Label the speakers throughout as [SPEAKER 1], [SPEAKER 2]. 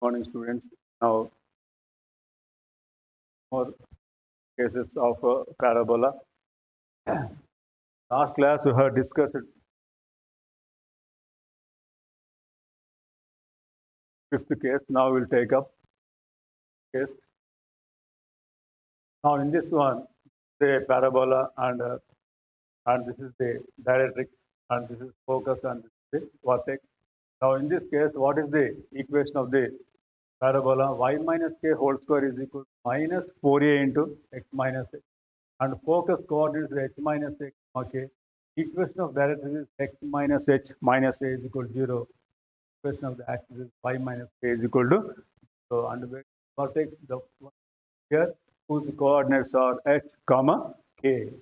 [SPEAKER 1] Morning, students. Now, more cases of parabola. Last class we have discussed fifth case. Now we'll take up case. Now in this one, the parabola and this is the directrix and this is focus and this is the vertex. Now in this case, what is the equation of the parabola? Y minus k whole square is equal to minus 4a into x minus x. And focus coordinates is h minus x, okay. Equation of directrix is x minus h minus a is equal to 0. Equation of the axis is y minus k is equal to 0. And the vertex, the here whose coordinates are h comma k.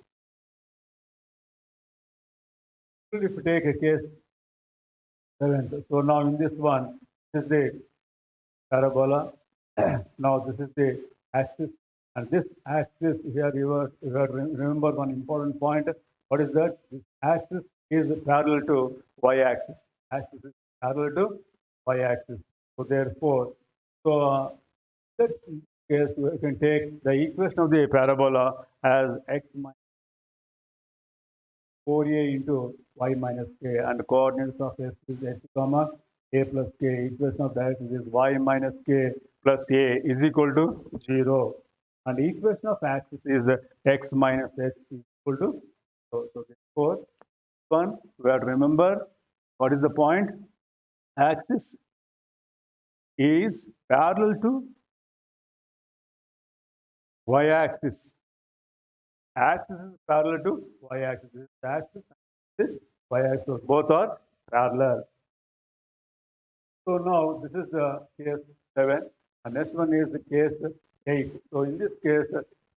[SPEAKER 1] If you take a case 7, so now in this one, this is the parabola. Now this is the axis, and this axis here you have to remember one important point. What is that? This axis is parallel to y-axis. Axis is parallel to y-axis. So therefore, in this case we can take the equation of the parabola as x minus 4a into y minus k, and the coordinates of s is h comma a plus k. Equation of directrix is y minus k plus a is equal to 0. And equation of axis is x minus h is equal to 0. So therefore, one we have to remember what is the point. Axis is parallel to y-axis. Axis is parallel to y-axis. This axis and this y-axis both are parallel. So now this is the case 7, and next one is the case 8. So in this case,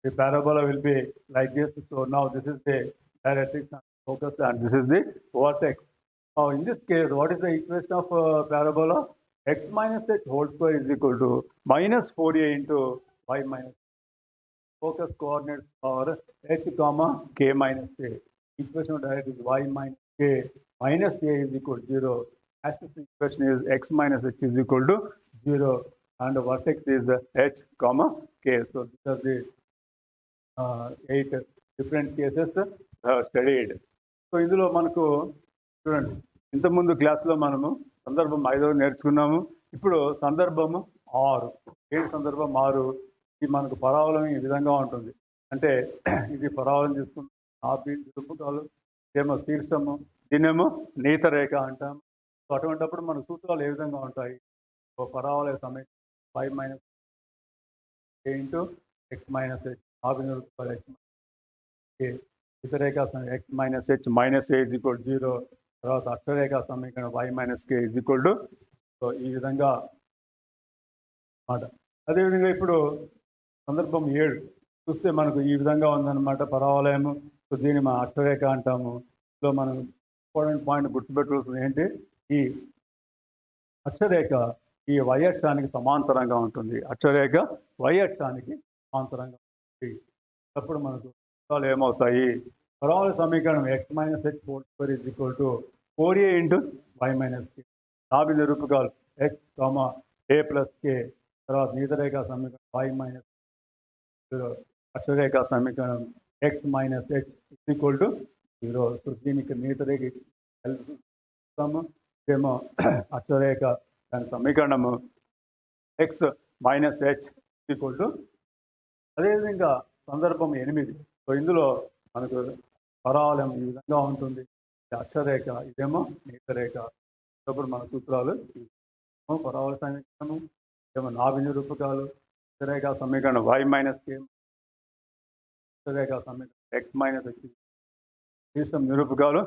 [SPEAKER 1] the parabola will be like this. So now this is the directrix and focus, and this is the vertex. Now in this case, what is the equation of parabola? X minus h whole square is equal to minus 4a into y minus. Focus coordinates are h comma k minus a. Equation of directrix is y minus k minus a is equal to 0. Axis equation is x minus h is equal to 0, and the vertex is h comma k. So these are the 8 different cases studied. So ఇందులో మనకు చూడండి, ఇంతకుముందు క్లాస్లో మనము సందర్భం 5వ నేర్చుకున్నాము. ఇప్పుడు సందర్భము 6. ఏంటి సందర్భం 6? ఇది మనకు పరావలం ఈ విధంగా ఉంటుంది. అంటే ఇది పరావలం తీసుకుంటాం, ఆపి దుంపుకాలు ఏమో శీర్షము, దీనేమో నీత రేఖ అంటాం. సో అటువంటిప్పుడు మన సూత్రాలు ఏ విధంగా ఉంటాయి? పరావలయ సమయం y minus a into x minus h, ఆభినిరూపకాలు x ఇతరేఖా సమీకరణం x minus h minus a is equal 0. తర్వాత అక్షరేఖా సమీకరణం y minus k is equal to, so ఈ విధంగా అన్నమాట. అదేవిధంగా ఇప్పుడు సందర్భం 7 చూస్తే మనకు ఈ విధంగా ఉందన్నమాట పరావలయము. సో దీన్ని మనం అక్షరేఖ అంటాము. సో మనం ఇంపార్టెంట్ పాయింట్ గుర్తుపెట్టుకోవాల్సింది ఏంటి? ఈ అక్షరేఖ ఈ y అక్షానికి సమాంతరంగా ఉంటుంది. అక్షరేఖ y అక్షానికి సమాంతరంగా ఉంటుంది. అప్పుడు మనకు ఏమవుతాయి? పరావలయ సమీకరణం x minus h whole square is equal to 4a into y minus k. నాభి నిరూపకాలు x comma a plus k. తర్వాత నీతరేఖా సమీకరణం y మైనస్ 0. అక్షరేఖా సమీకరణం x minus h is equal to 0. So దీనికి నీతరేఖ ఏమో అక్షరేఖ దాని సమీకరణము x minus h equal to. అదేవిధంగా సందర్భం 8. సో ఇందులో మనకు పరావలయం ఈ విధంగా ఉంటుంది. అక్షరేఖ, ఇదేమో నీతరేఖ. అప్పుడు మన సూత్రాలు పరావలయ సమీకరణము, ఏమో నాభి నిరూపకాలు, అక్షరేఖ సమీకరణం y మైనస్ కే, అక్షరేఖ సమీకరణం x మైనస్ హెచ్, శీర్షం నిరూపకాలు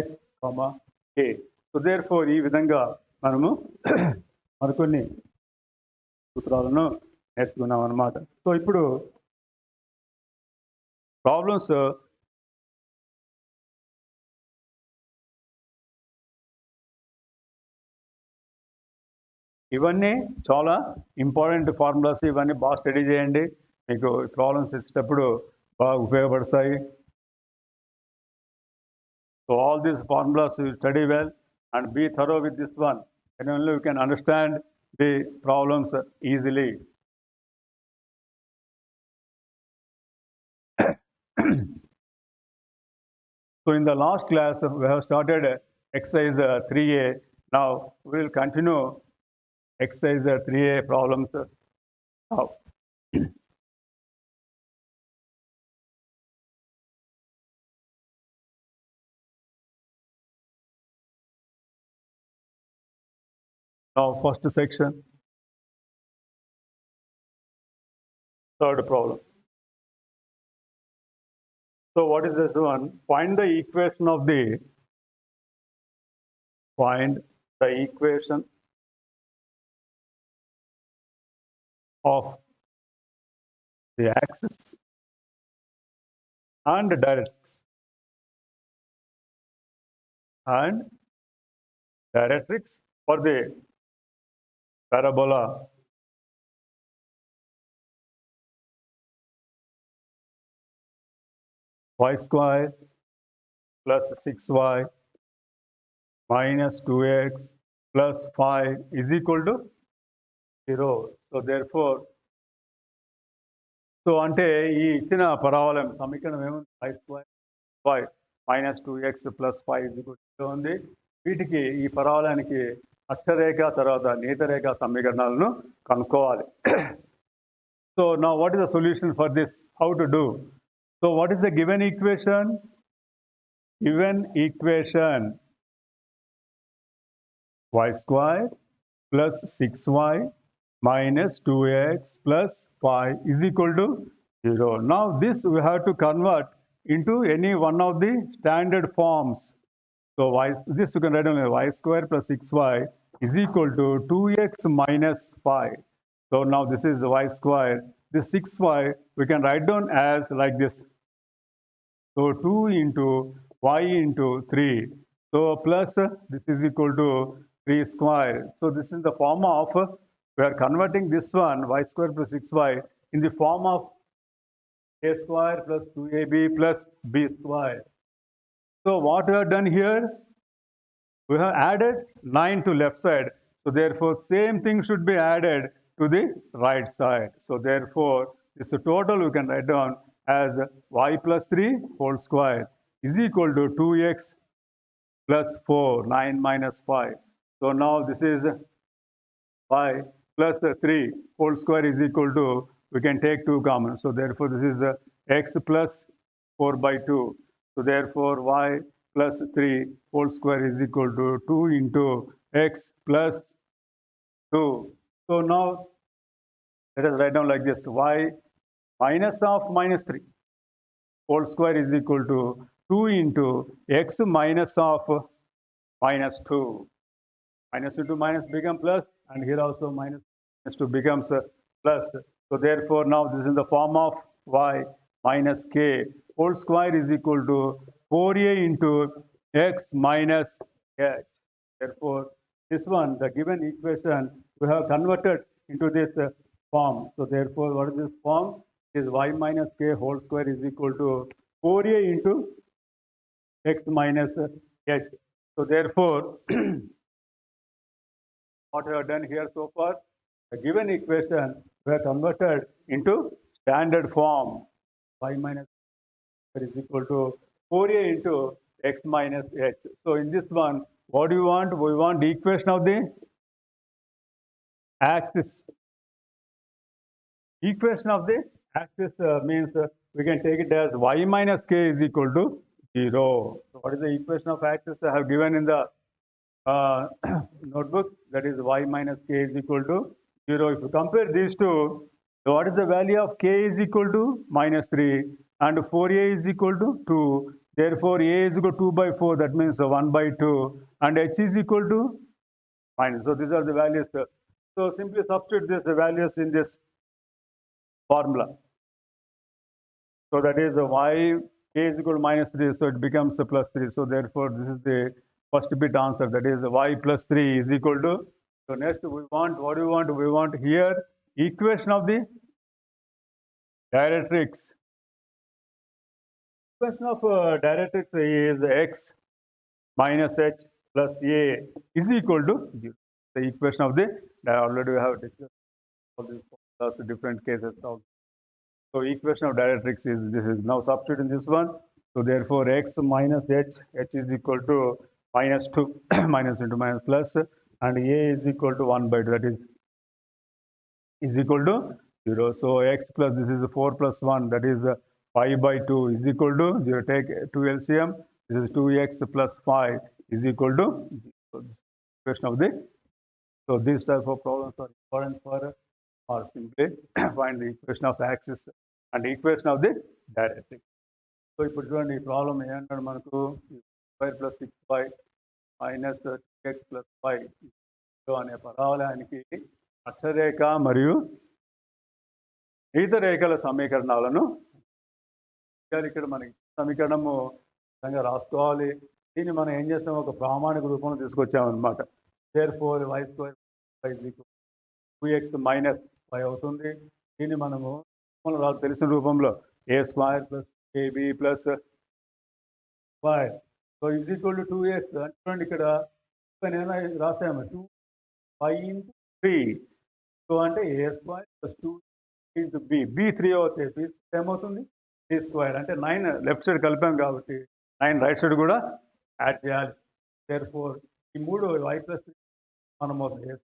[SPEAKER 1] h కామా k. సో దేర్ఫోర్ ఈ విధంగా మనము మరికొన్ని సూత్రాలను నేర్చుకున్నాం అన్నమాట. సో ఇప్పుడు ప్రాబ్లమ్స్ ఇవన్నీ చాలా ఇంపార్టెంట్ ఫార్ములాస్. ఇవన్నీ బాగా స్టడీ చేయండి, మీకు ప్రాబ్లమ్స్ ఇచ్చేటప్పుడు బాగా ఉపయోగపడతాయి. So all these formulas you study well and be thorough with this one. Then only we can understand the problems easily. So in the last class, we have started exercise 3A. Now we will continue exercise 3A problems now. Now first section, third problem. So what is this one? Find the equation of the of the axis and directrix for the parabola y square plus 6y minus 2x plus 5 is equal to 0. So therefore, so అంటే ఈ ఇచ్చిన పరావలం సమీకరణం ఏముంది y square y minus 2x plus 5 is equal to 0 ఉంది. వీటికి ఈ పరావలానికి అక్షరేఖ తర్వాత నేతరేఖ సమీకరణాలను కనుక్కోవాలి. So now what is the solution for this? How to do? So what is the given equation? Given equation y square plus 6y minus 2x plus 5 is equal to 0. Now this we have to convert into any one of the standard forms. So this you can write down y square plus 6y is equal to 2x minus 5. So now this is the y square. This 6y we can write down as like this. So 2 into y into 3. So plus this is equal to 3 square. So this is the form of, we are converting this one y square plus 6y in the form of a square plus 2ab plus b square. So what we have done here, we have added 9 to left side. So therefore same thing should be added to the right side. So therefore this total we can write down as y plus 3 whole square is equal to 2x plus 4, 9 minus 5. So now this is y plus 3 whole square is equal to, we can take 2 common. So therefore this is x plus 4 by 2. So therefore y plus 3 whole square is equal to 2 into x plus 2. So now let us write down like this, y minus of minus 3 whole square is equal to 2 into x minus of minus 2. Minus into minus become plus, and here also minus 2 becomes plus. So therefore now this is in the form of y minus k whole square is equal to 4a into x minus h. Therefore this one, the given equation, we have converted into this form. So therefore what is this form? Is y minus k whole square is equal to 4a into x minus h. So therefore what we have done here so far, the given equation we have converted into standard form. Y minus is equal to 4a into x minus h. So in this one, what do you want? We want the equation of the axis. Equation of the axis means we can take it as y minus k is equal to 0. So what is the equation of axis I have given in the notebook? That is y minus k is equal to 0. If you compare these two, so what is the value of k is equal to minus 3 and 4a is equal to 2. Therefore a is equal to 2 by 4, that means 1 by 2, and h is equal to minus. So these are the values. So simply substitute these values in this formula. So that is y k is equal to minus 3, so it becomes a plus 3. So therefore this is the first bit answer, that is y plus 3 is equal to, so next we want, what do we want? We want here equation of the directrix. Equation of directrix is x minus h plus a is equal to 0. the equation of the, already we have discussed all these formulas, different cases of. So equation of directrix is, this is now substitute in this one. So therefore x minus h is equal to minus 2 minus into minus plus, and a is equal to 1 by 2, that is equal to 0. So x plus, this is 4 plus 1, that is 5 by 2 is equal to 0. Take 2 LCM, this is 2x plus 5 is equal to 0. Question of the, so these type of problems are important for, or simply find the equation of axis and equation of the directrix. So ఇప్పుడు చూడండి ఈ problem ఏంటంటే మనకు square plus 6y minus 2x plus 5 అనే పరావలయానికి అక్షరేఖ మరియు ఈత రేఖల సమీకరణాలను ఇక్కడ మనకి సమీకరణము విధంగా రాసుకోవాలి. దీన్ని మనం ఏం చేస్తాం, ఒక ప్రామాణిక రూపంలో తీసుకొచ్చామన్నమాట. therefore y square is equal to 2x minus 5 అవుతుంది. దీన్ని మనము తెలిసిన రూపంలో a square plus ab plus y, so is equal to 2x. అంటే ఇక్కడ రాసాము 2 into 3, సో అంటే a square plus 2 into b, b3 అవుతాయి, b ఏమవుతుంది b square, అంటే 9 లెఫ్ట్ సైడ్ కలిపాం కాబట్టి 9 రైట్ సైడ్ కూడా యాడ్ చేయాలి. therefore ఈ మూడు y plus మనం అవుతుంది a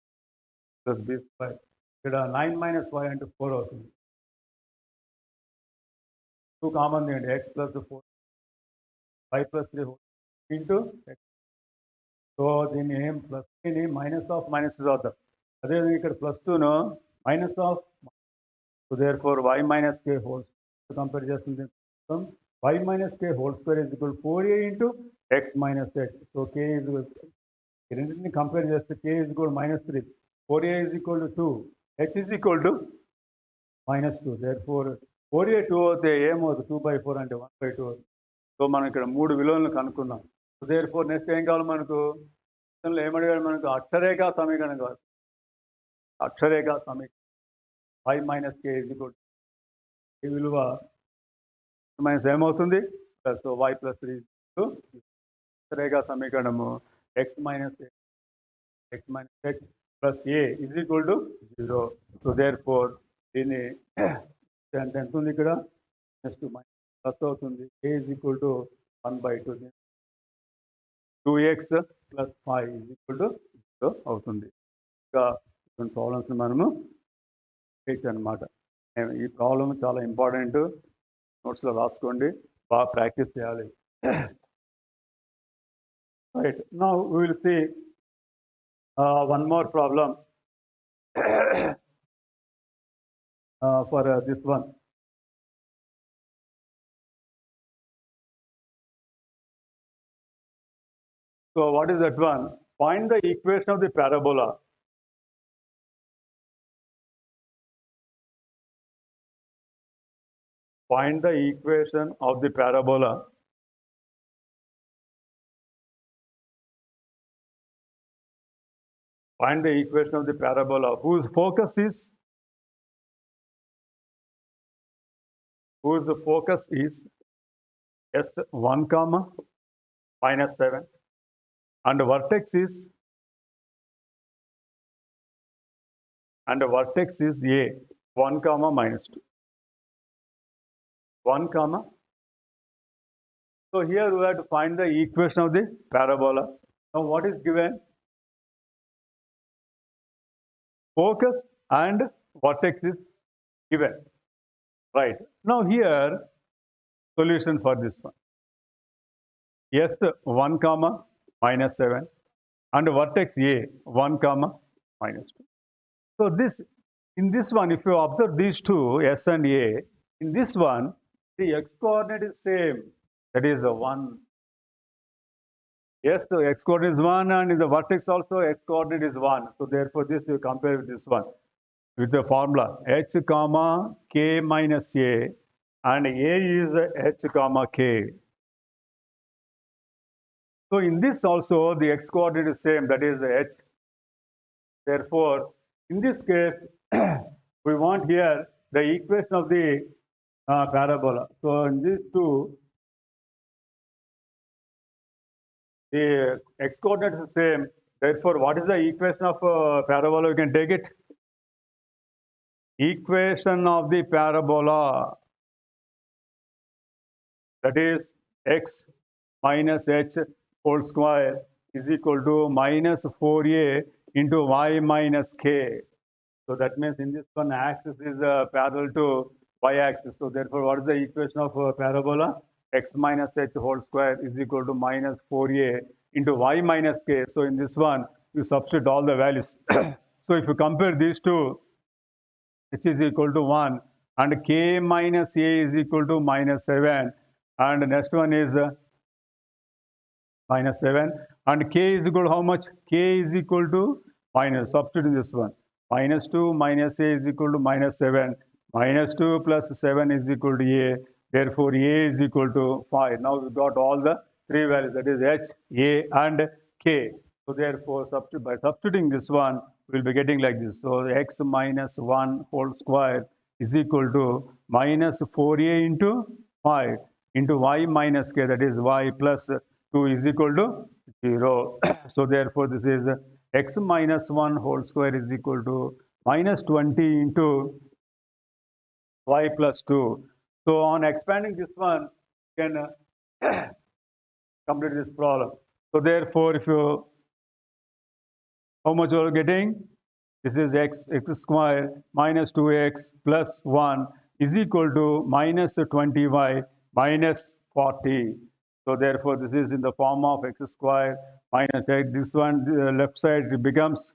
[SPEAKER 1] plus b square, ఇక్కడ 9 minus 5 అంటే 4 అవుతుంది. 2 కామన్ చేయండి, x plus 4 y plus 3 into x. So దీన్ని ఏం ప్లస్ ని మైనస్ ఆఫ్ మైనస్ అవుతాం. అదేవిధంగా ఇక్కడ ప్లస్ 2ను minus of, so therefore y minus k whole compare చేస్తుంది. y minus k whole square is equal 4a into x minus h. So k is, రెండింటిని compare చేస్తే k is equal -3, 4a is equal to 2, h is equal to -2. therefore 4a 2 అవుతే ఏమవుతుంది, 2/4 అంటే 1/2 అవుతుంది. So మనం ఇక్కడ 3 విలువలను కనుక్కున్నాం. సో therefore నెక్స్ట్ ఏం కావాలి మనకు, ఏమడిగాడు మనకు, అక్షరేఖ సమీకరణం కావాలి. అక్షరేఖ సమీకరణం y minus k is equal to, ఈ విలువ మైనస్ ఏమవుతుంది ప్లస్ y plus 3 అక్షరేఖ సమీకరణము x minus h plus a is equal to 0. So therefore దీన్ని ఎంత ఉంది ఇక్కడ, నెక్స్ట్ ప్లస్ అవుతుంది, a is equal to 1/2, 2x plus 5 is equal to 0 అవుతుంది. ఇంకా కొన్ని ప్రాబ్లమ్స్ మనము చేయొచ్చు అనమాట. ఈ ప్రాబ్లం చాలా ఇంపార్టెంట్, నోట్స్లో రాసుకోండి, బాగా ప్రాక్టీస్ చేయాలి. Right, now we will see one more problem for this one. So what is that one? Find the equation of the parabola. Find the equation of the parabola. Find the equation of the parabola whose focus is s1 comma -7, and the vertex is a 1 comma -2, 1 comma. So here we have to find the equation of the parabola. Now what is given? Focus and vertex is given. Right. Now here solution for this one. S1 comma -7 and vertex A 1 comma -2. So this, in this one, if you observe these two, S and A, in this one the x coordinate is same, that is 1. Yes, the x coordinate is 1, and in the vertex also x coordinate is 1. So therefore this you compare with this one with the formula h comma k minus a, and a is h comma k. So in this also the x coordinate is same, that is the h. Therefore in this case we want here the equation of the parabola. So in these two, the x coordinate is the same, Therefore, what is the equation of parabola? We can take it. Equation of the parabola, that is x minus h whole square is equal to minus 4a into y minus k. So that means in this one axis is parallel to y-axis. So therefore, what is the equation of parabola? X minus h whole square is equal to minus 4a into y minus k. So in this one, you substitute all the values. So if you compare these two, h is equal to 1 and k minus a is equal to minus 7. And next one is minus 7 and k is equal to how much? K is equal to minus, substitute in this one. Minus 2 minus a is equal to minus 7. Minus 2 plus 7 is equal to a. Therefore, a is equal to 5. Now we got all the three values, that is h, a and k. So therefore, by substituting this one, we will be getting like this. So x minus 1 whole square is equal to minus 4a into 5 into y minus k, that is y plus 2 is equal to 0. So therefore, this is x minus 1 whole square is equal to minus 20 into y plus 2. So on expanding this one, you can complete this problem. So therefore, if you, how much you are getting? This is x square minus 2x plus 1 is equal to minus 20y minus 40. So therefore, this is in the form of x square minus x. This one, the left side becomes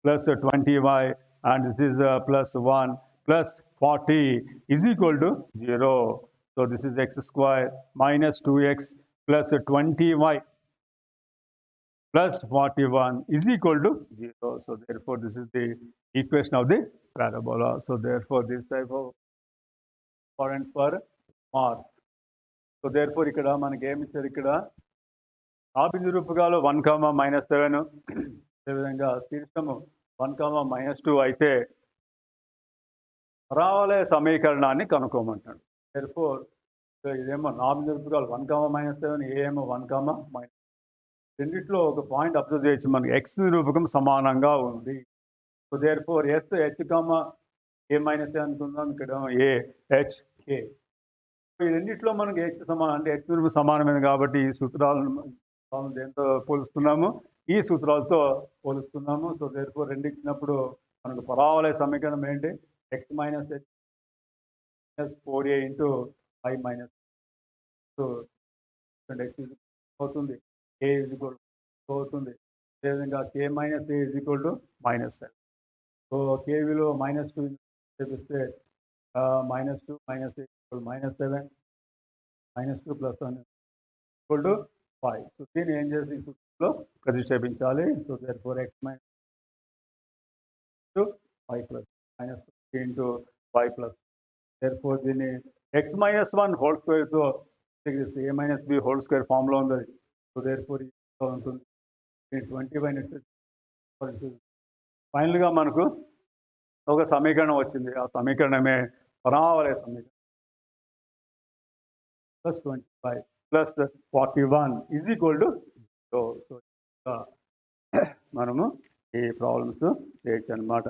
[SPEAKER 1] plus 20y and this is plus 1 plus 40 is equal to 0. So this is x square minus 2x plus 20y plus 41 is equal to 0. So therefore, this is the equation of the parabola. So therefore, this type of important for marks. So therefore, ఇక్కడ మనకి ఏమి ఇచ్చారు ఇక్కడ ఆభిజ రూపకాలు 1, minus 7 అదేవిధంగా శీర్షము 1, minus 2 అయితే పరావలయ సమీకరణాన్ని కనుక్కోమంటాడు. therefore ఇదేమో ఆభిజ రూపకాలు 1, minus 7 ఏమో 1, minus రెండిట్లో ఒక పాయింట్ అబ్జర్వ్ చేయొచ్చు, మనకి x నిరూపకం సమానంగా ఉంది. So therefore s h a minus a అనుకుందాం, ఇక్కడ ఏ హెచ్ కే. ఈ రెండిట్లో మనకి హెచ్ సమానం అంటే x నిరూపకం సమానమైనది కాబట్టి ఈ సూత్రాలను దేంతో పోలుస్తున్నాము? ఈ సూత్రాలతో పోలుస్తున్నాము. సో దేర్ ఫోర్ రెండు ఇచ్చినప్పుడు మనకు పరావలయ సమీకరణం ఏంటి? X minus h minus 4a into I minus. So X అవుతుంది, a is equal to అవుతుంది. అదేవిధంగా k minus a is equal to minus 7. So k విలువ minus 2 చేపిస్తే minus 2 minus a equal minus 7 minus 2 plus 1 equal to 5. So దీన్ని ఏం చేసి ఈ సూత్రంలో ప్రతిక్షేపించాలి. So therefore x minus 2 5 plus minus 2 into 5 plus. therefore దీన్ని x minus 1 whole square తో a minus b whole square form లో ఉంది. సో therefore ఉంటుంది 20 ఫైనల్గా మనకు ఒక సమీకరణం వచ్చింది. ఆ సమీకరణమే పరావలయ సమీకరణం. Plus 25 plus 41 is equal to 0. So మనము ఈ ప్రాబ్లమ్స్ చేయొచ్చు అన్నమాట.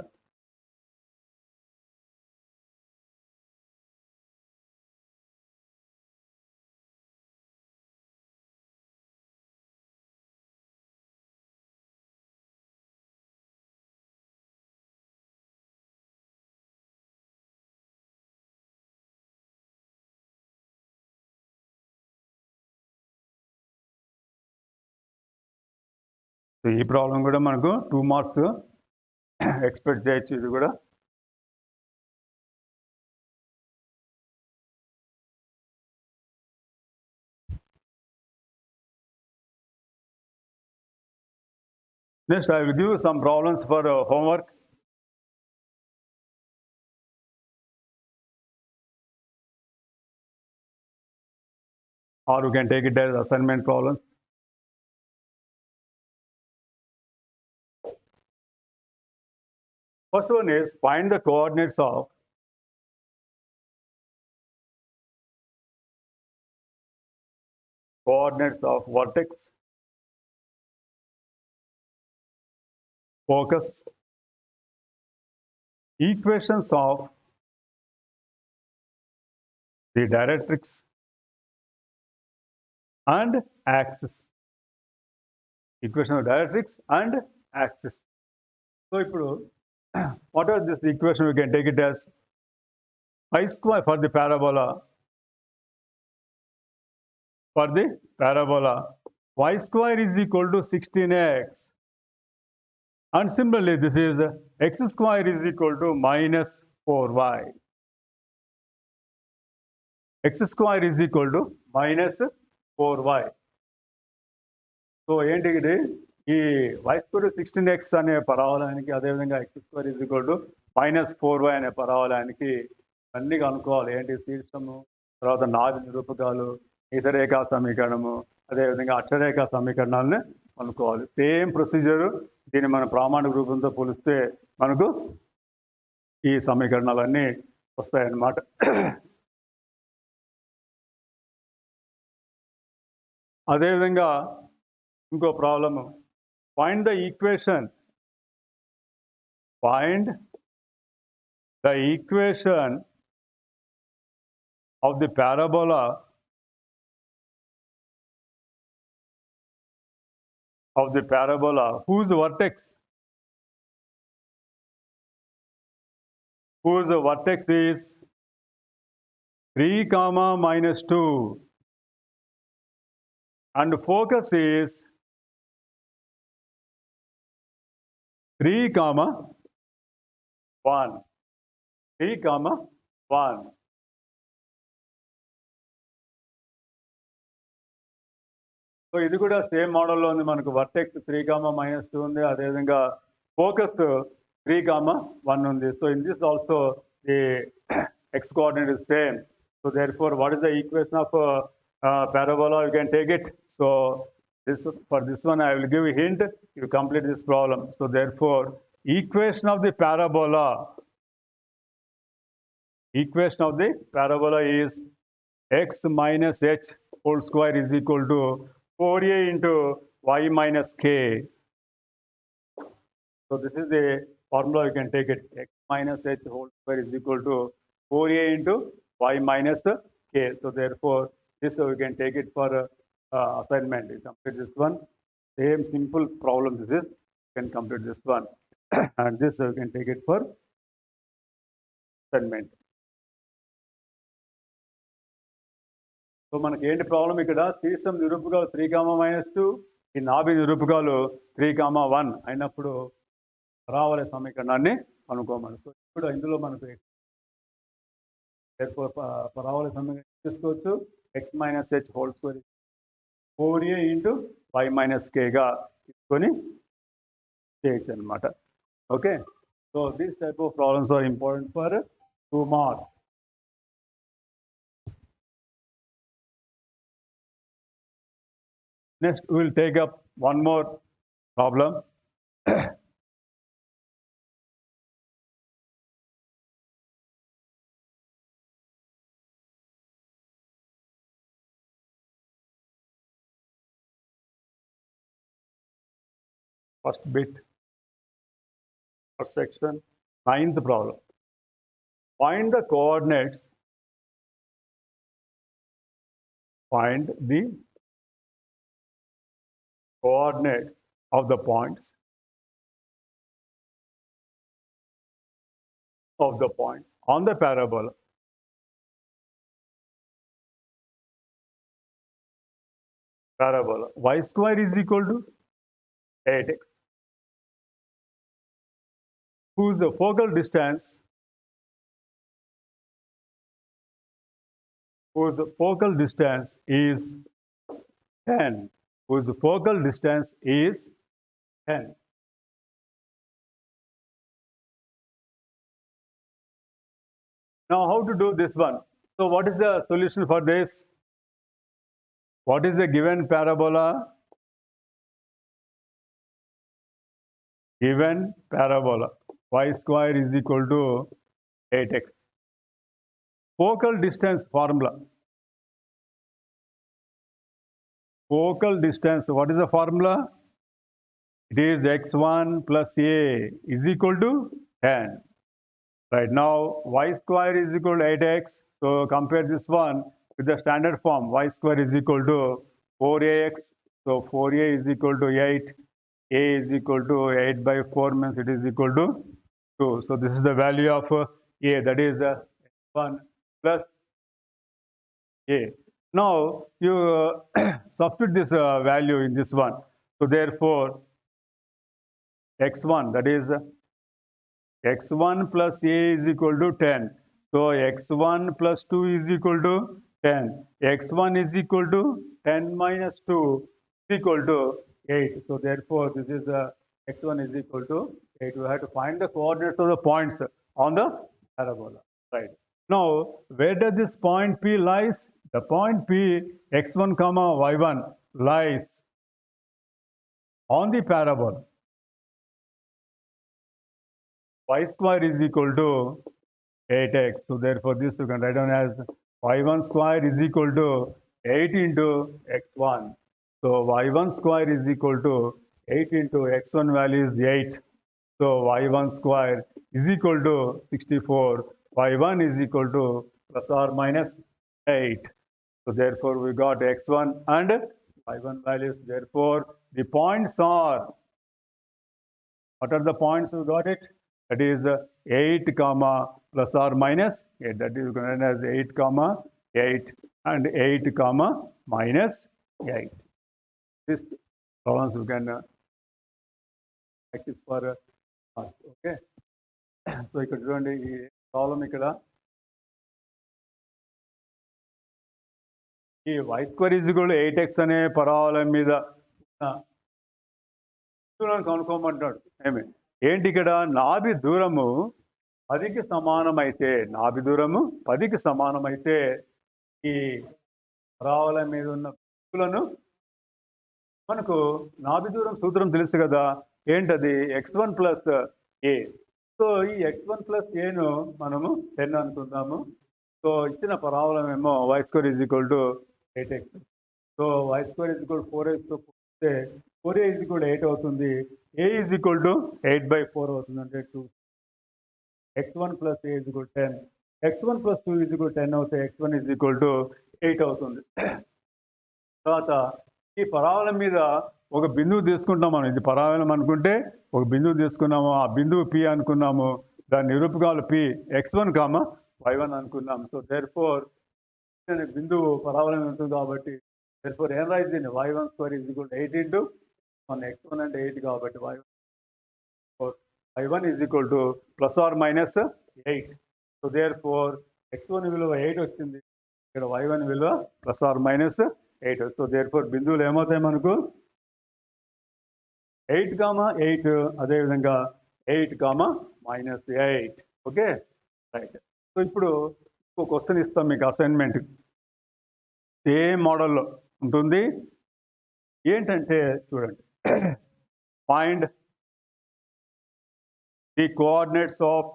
[SPEAKER 1] ఈ ప్రాబ్లం కూడా మనకు 2 మార్క్స్ ఎక్స్పెక్ట్ చేయొచ్చు. ఇది కూడా next I will give some problems for homework. Or you can take it as assignment problems. First one is find the coordinates of vertex focus, equations of the directrix and axis. Equation of directrix and axis. So, what are this equation? We can take it as I square for the parabola. For the parabola, y square is equal to 16x. And similarly, this is x square is equal to minus 4y. X square is equal to minus 4y. So ఏంటి ఇది ఈ y square 16x అనే పరావలానికి అదేవిధంగా x square is equal to minus 4y అనే పరావలానికి అన్ని కనుక్కోవాలి. ఏంటి శీర్షము, తర్వాత నాది నిరూపకాలు, ఇతరేఖా సమీకరణము, అదేవిధంగా అక్షరేఖా సమీకరణాలని కనుక్కోవాలి. Same procedure. దీన్ని మన ప్రామాణిక రూపంతో పోలిస్తే మనకు ఈ సమీకరణాలన్నీ వస్తాయన్నమాట. అదేవిధంగా ఇంకో problem, find the equation of the parabola whose vertex is 3, minus 2 and focus is 3, 1. So ఇది కూడా సేమ్ మోడల్లో ఉంది. మనకు వర్టెక్స్ 3, minus 2 ఉంది. అదేవిధంగా ఫోకస్ 3, 1 ఉంది. So in this also the x coordinate is same. So therefore, what is the equation of parabola? You can take it. So for this one, I will give a hint. You complete this problem. So therefore, equation of the parabola is x minus h whole square is equal to 4a into y minus k. So this is the formula. You can take it. X minus h whole square is equal to 4a into y minus k. So therefore, this we can take it for assignment. You complete this one. Same simple problem this is. You can complete this one. And this we can take it for assignment. So మనకి ఏంటి problem ఇక్కడ? శీర్షం నిరూపకాలు 3, minus 2, ఈ నాభి నిరూపకాలు 3, 1 అయినప్పుడు పరావళి సమీకరణాన్ని కనుక్కోమని. So ఇప్పుడు ఇందులో మనకు పరావళి సమీకరణం తీసుకోవచ్చు. X minus h whole square 4a into y minus kగా తీసుకొని చేయొచ్చు అనమాట. Okay, so these type of problems are important for 2 marks. Next, we will take up one more problem. First bit, first section, 9th problem. Find the coordinates. Find the coordinates of the points on the parabola. Y square is equal to 8x, whose focal distance is 10. Whose focal distance is 10. Now, how to do this one? So, what is the solution for this? What is the given parabola? Given parabola, y square is equal to 8x. Focal distance formula. Focal distance, what is the formula? it is x1 plus a is equal to 10. Right now, y square is equal to 8x. So compare this one with the standard form. Y square is equal to 4ax. So 4a is equal to 8. A is equal to 8 by 4 means it is equal to 2. So this is the value of a, that is 1 plus a. Now you substitute this value in this one. So therefore, x1, that is x1 plus a is equal to 10. So x1 plus 2 is equal to 10. x1 is equal to 10 minus 2 is equal to 8. So therefore, this is x1 is equal to 8. We have to find the coordinates of the points on the parabola. Right. Now, where does this point P lies? The point P, x1 comma y1 lies on the parabola. Y square is equal to 8x. So therefore, this you can write down as y1 square is equal to 8 into x1. So y1 square is equal to 8 into x1 value is 8. So y1 square is equal to 64. y1 is equal to plus or minus 8. So therefore, we got x1 and y1 values. Therefore, the points are, what are the points we got it? That is 8 comma plus or minus 8. That is going as 8 comma 8 and 8 comma minus 8. This problems we can practice for okay. So ఇక్కడ చూడండి ఈ problem ఇక్కడ ఈ y square is equal 8x అనే పరావలం మీద కనుక్కోమంటాడు. ఏమి ఏంటి ఇక్కడ నాభి దూరము 10కి సమానమైతే, నాభి దూరము 10కి సమానమైతే ఈ పరావలం మీద ఉన్న బిందువులను మనకు నాభి దూరం సూత్రం తెలుసు కదా, ఏంటది x1 ప్లస్ a. సో ఈ x1 ప్లస్ ఏను మనము 10 అనుకుందాము. సో ఇచ్చిన పరావలం ఏమో y square is equal to 8x. So y square is equal 4x తో పోతే 4a ఈజ్ ఈక్వల్ 8 అవుతుంది. a is equal to 8 by 4 అవుతుంది, అంటే 2. x1 plus a is equal 10. x1 plus 2 is equal 10 అవుతే x1 ఈజ్ ఈక్వల్ టు 8 అవుతుంది. తర్వాత ఈ పరావలం మీద ఒక బిందువు తీసుకుంటాం మనం. ఇది పరావలం అనుకుంటే ఒక బిందువు తీసుకున్నాము, ఆ బిందువు P అనుకున్నాము, దాని నిరూపకాలు P x1 కామా y1 అనుకున్నాం. సో దేర్ఫోర్ బిందువు పరావలం ఉంటుంది కాబట్టి దేర్ఫోర్ ఏం రాయి దీన్ని y1 square is equal 8 into మన x1 అంటే 8 కాబట్టి y1 is equal to plus or minus 8. So therefore x1 విలువ 8 వచ్చింది, ఇక్కడ y1 విలువ plus or minus 8. So therefore బిందువులు ఏమవుతాయి మనకు 8 కామా 8, అదేవిధంగా 8 comma minus 8. Okay right. So ఇప్పుడు ఒక క్వశ్చన్ ఇస్తాం మీకు అసైన్మెంట్, సేమ్ మోడల్లో ఉంటుంది. ఏంటంటే చూడండి, find the coordinates of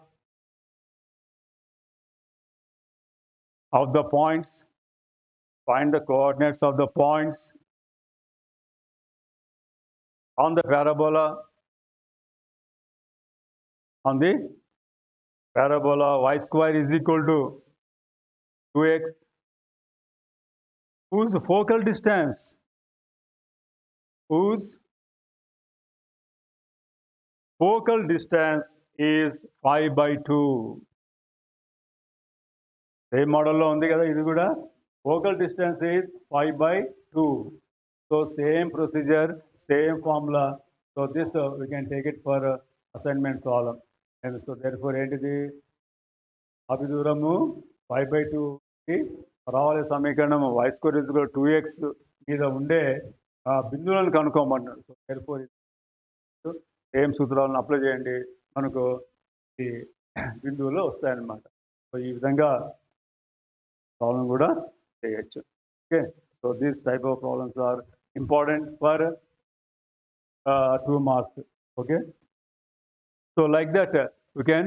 [SPEAKER 1] the points, find the coordinates of the points on the parabola, y square is equal to 2x, whose focal distance is 5 by 2. Same model lo undi kada idi kuda. Focal distance is 5 by 2. So same procedure, same formula. So this we can take it for assignment problem. And so therefore ఏంటిది నాభి దూరము 5 by 2 కి పరావళి సమీకరణము y square is equal 2x మీద ఉండే బిందువులను కనుక్కోమన్నాడు. So therefore same సూత్రాలను apply చేయండి, మనకు ఈ బిందువులు వస్తాయన్నమాట. సో ఈ విధంగా ప్రాబ్లం కూడా చేయొచ్చు. Okay, so these type of problems are important for 2 marks. Okay, so like that we can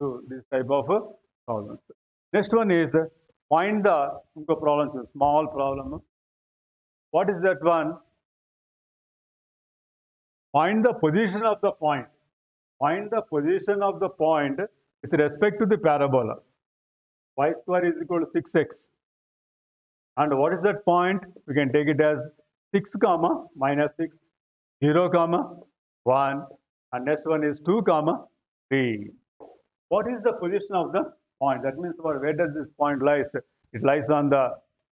[SPEAKER 1] do this type of problems. Next one is find the inko problem, small problem. What is that one? Find the position of the point. Find the position of the point with respect to the parabola. Y square is equal to 6x. And what is that point? We can take it as 6 comma minus 6, 0 comma 1, and next one is 2 comma 3. What is the position of the point? That means where does this point lies? It lies on the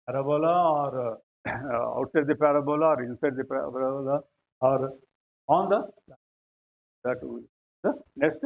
[SPEAKER 1] parabola or outside the parabola or inside the parabola or on the that the next